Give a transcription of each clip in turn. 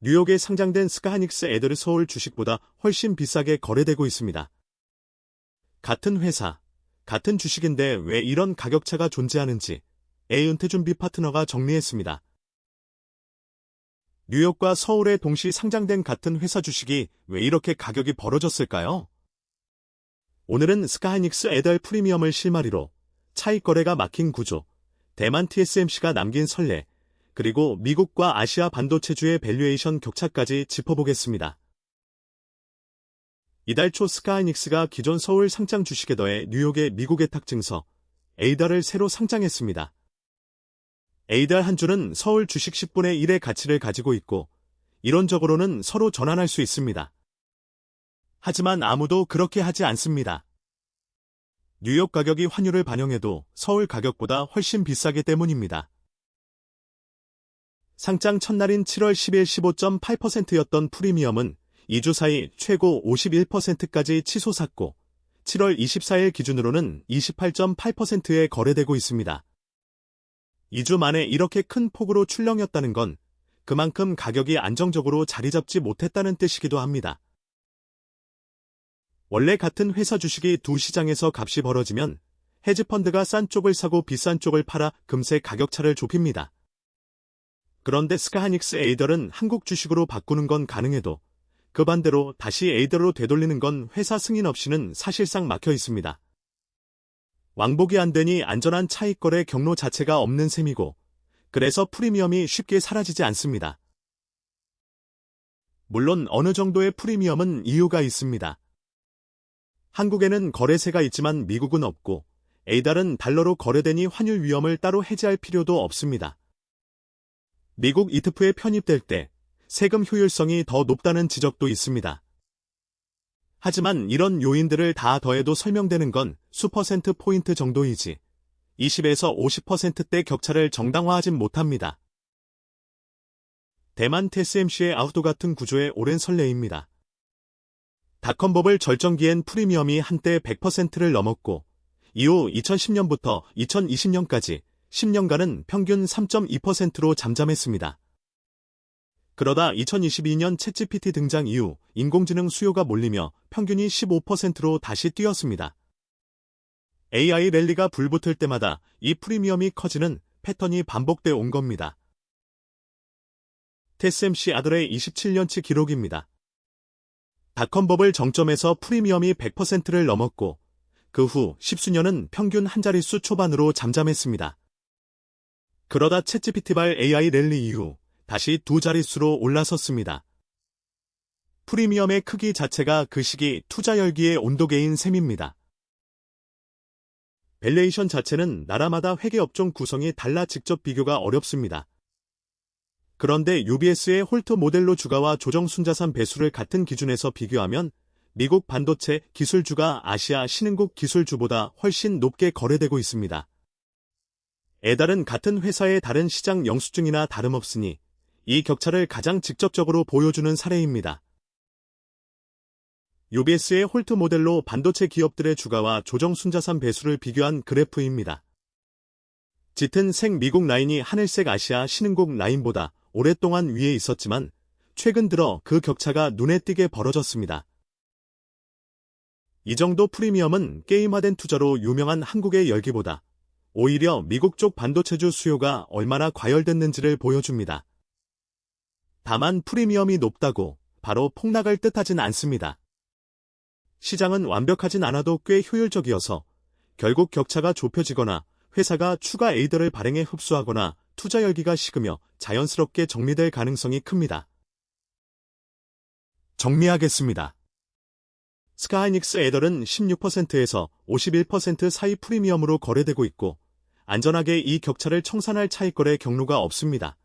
뉴욕에 상장된 스카하닉스 애들이 서울 주식보다 훨씬 비싸게 거래되고 있습니다. 같은 회사, 같은 주식인데 왜 이런 가격차가 존재하는지 은퇴준비 파트너가 정리했습니다. 뉴욕과 서울에 동시 상장된 같은 회사 주식이 왜 이렇게 가격이 벌어졌을까요? 오늘은 스카하닉스 애들 프리미엄을 실마리로 차익 거래가 막힌 구조, 대만 TSMC가 남긴 선례, 그리고 미국과 아시아 반도체주의 밸류에이션 격차까지 짚어보겠습니다. 이달 초 스카하이닉스가 기존 서울 상장 주식에 더해 뉴욕의 미국 애탁 증서 에이달을 새로 상장했습니다. 에이달 한 주는 서울 주식 10분의 1의 가치를 가지고 있고 이론적으로는 서로 전환할 수 있습니다. 하지만 아무도 그렇게 하지 않습니다. 뉴욕 가격이 환율을 반영해도 서울 가격보다 훨씬 비싸기 때문입니다. 상장 첫날인 7월 10일 15.8%였던 프리미엄은 2주 사이 최고 51%까지 치솟았고 7월 24일 기준으로는 28.8%에 거래되고 있습니다. 2주 만에 이렇게 큰 폭으로 출렁였다는 건 그만큼 가격이 안정적으로 자리 잡지 못했다는 뜻이기도 합니다. 원래 같은 회사 주식이 두 시장에서 값이 벌어지면 헤지펀드가 싼 쪽을 사고 비싼 쪽을 팔아 금세 가격차를 좁힙니다. 그런데 스카하닉스 에이덜은 한국 주식으로 바꾸는 건 가능해도 그 반대로 다시 에이덜로 되돌리는 건 회사 승인 없이는 사실상 막혀 있습니다. 왕복이 안 되니 안전한 차익 거래 경로 자체가 없는 셈이고 그래서 프리미엄이 쉽게 사라지지 않습니다. 물론 어느 정도의 프리미엄은 이유가 있습니다. 한국에는 거래세가 있지만 미국은 없고 에이달은 달러로 거래되니 환율 위험을 따로 해지할 필요도 없습니다. 미국 ETF에 편입될 때 세금 효율성이 더 높다는 지적도 있습니다. 하지만 이런 요인들을 다 더해도 설명되는 건 수퍼센트 포인트 정도이지 20에서 50%대 격차를 정당화하진 못합니다. 대만 TSMC의 아우도 같은 구조의 오랜 선례입니다. 닷컴버블 절정기엔 프리미엄이 한때 100%를 넘었고 이후 2010년부터 2020년까지 10년간은 평균 3.2%로 잠잠했습니다. 그러다 2022년 챗GPT 등장 이후 인공지능 수요가 몰리며 평균이 15%로 다시 뛰었습니다. AI 랠리가 불붙을 때마다 이 프리미엄이 커지는 패턴이 반복돼 온 겁니다. TSMC 아들의 27년치 기록입니다. 닷컴버블 정점에서 프리미엄이 100%를 넘었고 그 후 10수년은 평균 한 자릿수 초반으로 잠잠했습니다. 그러다 챗GPT발 AI 랠리 이후 다시 두 자릿수로 올라섰습니다. 프리미엄의 크기 자체가 그 시기 투자 열기의 온도계인 셈입니다. 밸류에이션 자체는 나라마다 회계업종 구성이 달라 직접 비교가 어렵습니다. 그런데 UBS의 홀트 모델로 주가와 조정 순자산 배수를 같은 기준에서 비교하면 미국 반도체 기술주가 아시아 신흥국 기술주보다 훨씬 높게 거래되고 있습니다. 에달은 같은 회사의 다른 시장 영수증이나 다름없으니 이 격차를 가장 직접적으로 보여주는 사례입니다. UBS의 홀트 모델로 반도체 기업들의 주가와 조정 순자산 배수를 비교한 그래프입니다. 짙은 색 미국 라인이 하늘색 아시아 신흥국 라인보다 오랫동안 위에 있었지만 최근 들어 그 격차가 눈에 띄게 벌어졌습니다. 이 정도 프리미엄은 게임화된 투자로 유명한 한국의 열기보다 오히려 미국 쪽 반도체주 수요가 얼마나 과열됐는지를 보여줍니다. 다만 프리미엄이 높다고 바로 폭락을 뜻하진 않습니다. 시장은 완벽하진 않아도 꽤 효율적이어서 결국 격차가 좁혀지거나 회사가 추가 에이더를 발행해 흡수하거나 투자 열기가 식으며 자연스럽게 정리될 가능성이 큽니다. 정리하겠습니다. 스카하이닉스 에이더는 16%에서 51% 사이 프리미엄으로 거래되고 있고 안전하게 이 격차를 청산할 차익거래 경로가 없습니다.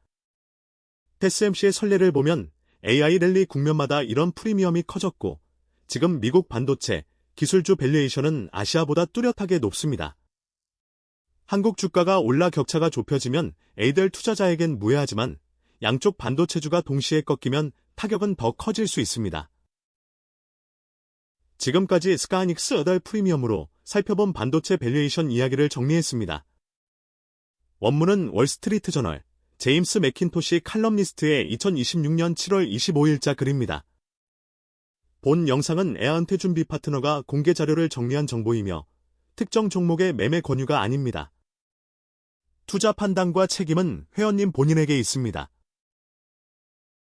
TSMC의 선례를 보면 AI 랠리 국면마다 이런 프리미엄이 커졌고 지금 미국 반도체, 기술주 밸류에이션은 아시아보다 뚜렷하게 높습니다. 한국 주가가 올라 격차가 좁혀지면 에이들 투자자에겐 무해하지만 양쪽 반도체주가 동시에 꺾이면 타격은 더 커질 수 있습니다. 지금까지 스카하이닉스 에달 프리미엄으로 살펴본 반도체 밸류에이션 이야기를 정리했습니다. 원문은 월스트리트 저널, 제임스 맥킨토시 칼럼니스트의 2026년 7월 25일자 글입니다. 본 영상은 애한테 준비 파트너가 공개 자료를 정리한 정보이며 특정 종목의 매매 권유가 아닙니다. 투자 판단과 책임은 회원님 본인에게 있습니다.